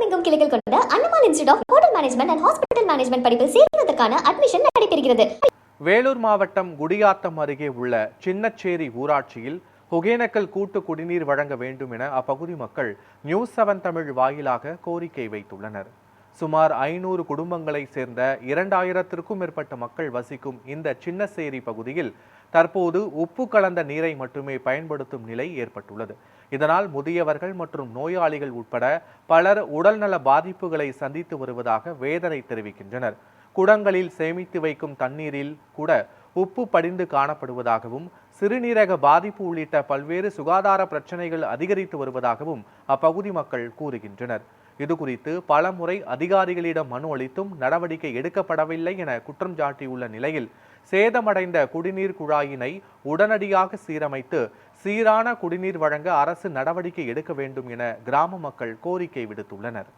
தமிழகமெங்கும் கிளைகள் கொண்ட Annamal institute of hotel management and hospital management படிப்பில் சேர்வதற்கான அட்மிஷன் நடைபெறுகிறது. வேலூர் மாவட்டம் குடியாத்தம் அருகே உள்ள சின்னச்சேரி ஊராட்சியில் ஒகேனக்கல் கூட்டு குடிநீர் வழங்க வேண்டும் என அப்பகுதி மக்கள் நியூஸ் 7 தமிழ் வாயிலாக கோரிக்கை வைத்துள்ளனர். சுமார் 500 குடும்பங்களை சேர்ந்த 2000த்திற்கும் மேற்பட்ட மக்கள் வசிக்கும் இந்த சின்னச்சேரி பகுதியில் தற்போது உப்பு கலந்த நீரை மட்டுமே பயன்படுத்தும் நிலை ஏற்பட்டுள்ளது. இதனால் முதியவர்கள் மற்றும் நோயாளிகள் உட்பட பலர் உடல்நல பாதிப்புகளை சந்தித்து வருவதாக வேதனை தெரிவிக்கின்றனர். குடங்களில் சேமித்து வைக்கும் தண்ணீரில் கூட உப்பு படிந்து காணப்படுவதாகவும் சிறுநீரக பாதிப்பு உள்ளிட்ட பல்வேறு சுகாதார பிரச்சனைகள் அதிகரித்து வருவதாகவும் அப்பகுதி மக்கள் கூறுகின்றனர். இதுகுறித்து பலமுறை அதிகாரிகளிடம் மனு அளித்தும் நடவடிக்கை எடுக்கப்படவில்லை என குற்றம் சாட்டியுள்ள நிலையில் சேதமடைந்த குடிநீர் குழாயினை உடனடியாக சீரமைத்து சீரான குடிநீர் வழங்க அரசு நடவடிக்கை எடுக்க வேண்டும் என கிராம மக்கள் கோரிக்கை விடுத்துள்ளனர்.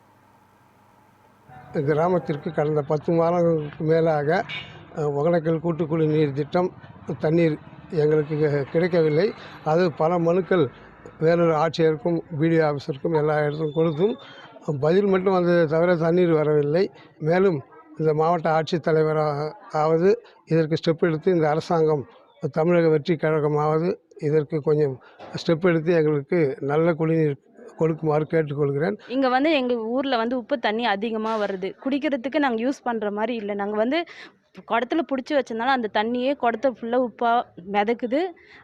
கிராமத்திற்கு கடந்த 10 மாதங்களுக்கு மேலாக ஒகேனக்கல் கூட்டு குடிநீர் திட்டம் தண்ணீர் எங்களுக்கு கிடைக்கவில்லை. அது பல மனுக்கள் வேலூர் ஆட்சியருக்கும் பிடிஓ ஆஃபீஸருக்கும் எல்லா இடத்துக்கும் கொடுத்தும் பதில் மட்டும் வந்ததை தவிர தண்ணீர் வரவில்லை. மேலும் இந்த மாவட்ட ஆட்சித்தலைவராவது இதற்கு ஸ்டெப் எடுத்து இந்த அரசாங்கம் தமிழக வெற்றி கழகமாவது இதற்கு கொஞ்சம் ஸ்டெப் எடுத்து எங்களுக்கு நல்ல குடிநீர் கொடுக்குமாறு கேட்டுக்கொள்கிறேன். இங்கே எங்கள் ஊரில் உப்பு தண்ணி அதிகமாக வருது. குடிக்கிறதுக்கு நாங்கள் யூஸ் பண்ணுற மாதிரி இல்லை. நாங்கள் குடத்துல பிடிச்சி வச்சதுனால அந்த தண்ணியே குடத்தை ஃபுல்லாக உப்பாக மிதக்குது.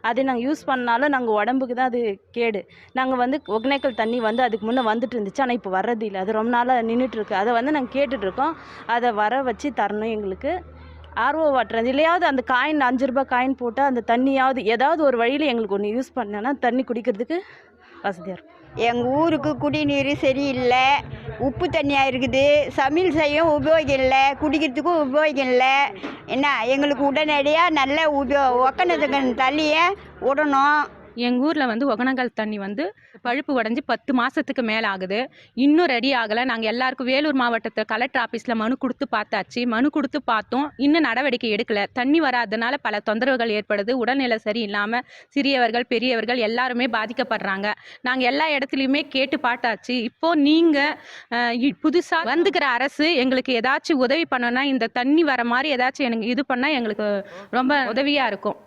அதை நாங்கள் யூஸ் பண்ணாலும் நாங்கள் உடம்புக்கு தான் அது கேடு. நாங்கள் ஒகேனக்கல் தண்ணி அதுக்கு முன்னே வந்துட்டு இருந்துச்சு. ஆனால் இப்போ வர்றது இல்லை. அது ரொம்ப நாளாக நின்றுட்டுருக்கு. அதை நாங்கள் கேட்டுட்ருக்கோம். அதை வர வச்சு தரணும் எங்களுக்கு. ஆர்ஓ வாட்டர் இதுலையாவது அந்த காயின் 5 ரூபாய் காயின் போட்டால் அந்த தண்ணியாவது ஏதாவது ஒரு வழியில் எங்களுக்கு ஒன்று யூஸ் பண்ணோன்னா தண்ணி குடிக்கிறதுக்கு வசதியாக இருக்கும். எங்கள் ஊருக்கு குடிநீர் சரியில்லை. உப்பு தண்ணியாக இருக்குது. சமையல் செய்யவும் உபயோகம் இல்லை, குடிக்கிறதுக்கும் உபயோகம் இல்லை. என்ன எங்களுக்கு உடனடியாக நல்ல ஒகேனக்கல் தண்ணியை விடணும். எங்கள் ஊரில் ஒகேனக்கல் தண்ணி பழுப்பு உடஞ்சி 10 மாதத்துக்கு மேலே ஆகுது. இன்னும் ரெடி ஆகலை. நாங்கள் எல்லாருக்கும் வேலூர் மாவட்டத்தில் கலெக்டர் ஆஃபீஸில் மனு கொடுத்து பார்த்தாச்சு. மனு கொடுத்து பார்த்தோம். இன்னும் நடவடிக்கை எடுக்கலை. தண்ணி வராதனால பல தொந்தரவுகள் ஏற்படுது. உடல்நிலை சரி இல்லாமல் சிறியவர்கள் பெரியவர்கள் எல்லாருமே பாதிக்கப்படுறாங்க. நாங்கள் எல்லா இடத்துலையுமே கேட்டு பார்த்தாச்சு. இப்போது நீங்கள் புதுசாக வந்துக்கிற அரசு எங்களுக்கு ஏதாச்சும் உதவி பண்ணோன்னா இந்த தண்ணி வர மாதிரி ஏதாச்சும் எனக்கு இது பண்ணால் எங்களுக்கு ரொம்ப உதவியாக இருக்கும்.